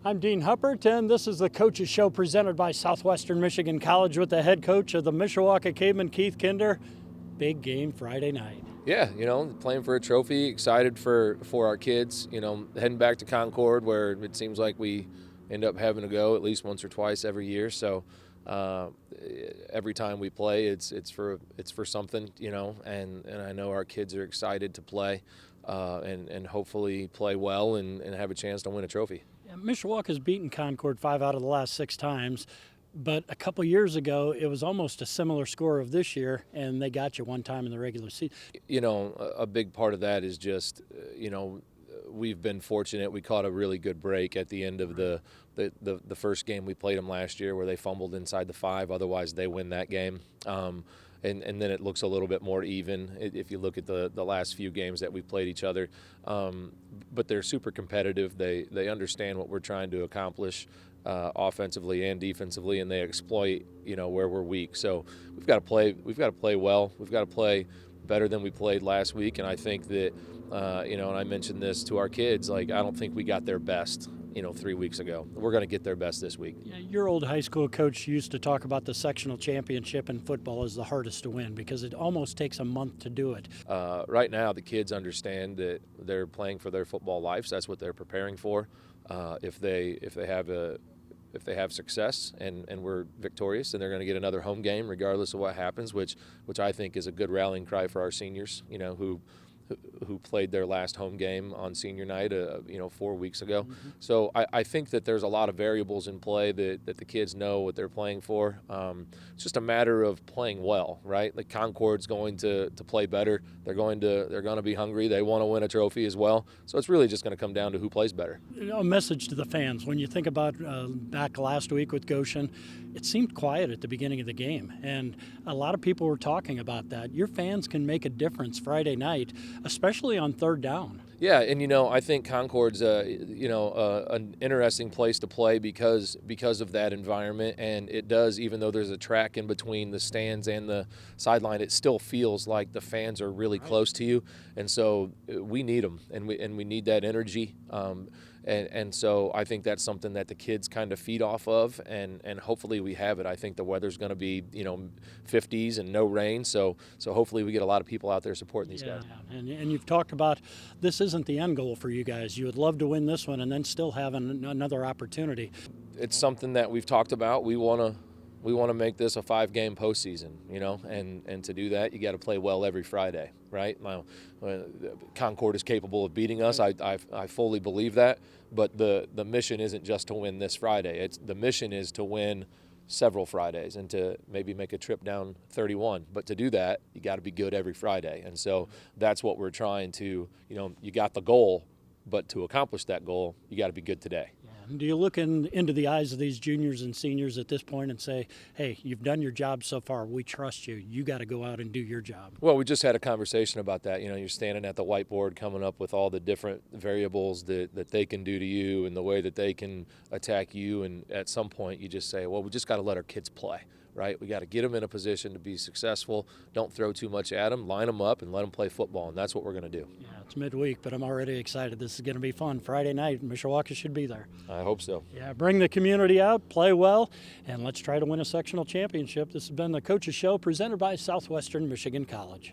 I'm Dean Huppert, and this is the Coaches Show presented by Southwestern Michigan College with the head coach of the Mishawaka Cavemen, Keith Kinder. Big game Friday night. Yeah, playing for a trophy, excited for our kids, heading back to Concord where it seems like we end up having to go at least once or twice every year. So every time we play, it's for something, and I know our kids are excited to play and hopefully play well and have a chance to win a trophy. Yeah, Mishawaka's beaten Concord 5 out of the last 6 times, but a couple years ago it was almost a similar score of this year, and they got you one time in the regular season. A big part of that is just, we've been fortunate. We caught a really good break at the end of the first game we played them last year where they fumbled inside the 5. Otherwise, they win that game. And then it looks a little bit more even if you look at the last few games that we've played each other. But they're super competitive. They understand what we're trying to accomplish offensively and defensively, and they exploit where we're weak. So we've got to play well. We've got to play better than we played last week. And I think that and I mentioned this to our kids, I don't think we got their best 3 weeks ago. We're going to get their best this week. Yeah, your old high school coach used to talk about the sectional championship in football as the hardest to win because it almost takes a month to do it. Right now, the kids understand that they're playing for their football lives. That's what they're preparing for. If they have success and we're victorious, then they're going to get another home game regardless of what happens, which I think is a good rallying cry for our seniors, who played their last home game on senior night, 4 weeks ago. Mm-hmm. So I think that there's a lot of variables in play that the kids know what they're playing for. It's just a matter of playing well, right? Like Concord's going to play better. They're going to be hungry. They want to win a trophy as well. So it's really just going to come down to who plays better. A message to the fans. When you think about back last week with Goshen, it seemed quiet at the beginning of the game, and a lot of people were talking about that. Your fans can make a difference Friday night, especially on third down. Yeah, and I think Concord's an interesting place to play because of that environment, and it does, even though there's a track in between the stands and the sideline, it still feels like the fans are really close to you, and so we need them, and we need that energy. And so I think that's something that the kids kind of feed off of, and hopefully we have it. I think the weather's going to be 50s and no rain, so hopefully we get a lot of people out there supporting these guys. And you've talked about this isn't the end goal for you guys. You would love to win this one and then still have another opportunity. It's something that we've talked about. We want to make this a 5-game postseason, and to do that, you got to play well every Friday, right? Now, Concord is capable of beating us. I fully believe that, but the mission isn't just to win this Friday. The mission is to win several Fridays and to maybe make a trip down 31. But to do that, you got to be good every Friday, and so that's what we're trying to. You got the goal, but to accomplish that goal, you got to be good today. Do you look into the eyes of these juniors and seniors at this point and say, hey, you've done your job so far. We trust you. You got to go out and do your job? Well, we just had a conversation about that. You're standing at the whiteboard coming up with all the different variables that they can do to you and the way that they can attack you. And at some point you just say, well, we just got to let our kids play. Right? We got to get them in a position to be successful. Don't throw too much at them. Line them up and let them play football, and that's what we're going to do. Yeah, it's midweek, but I'm already excited. This is going to be fun. Friday night, Mishawaka should be there. I hope so. Yeah, bring the community out, play well, and let's try to win a sectional championship. This has been the Coaches Show presented by Southwestern Michigan College.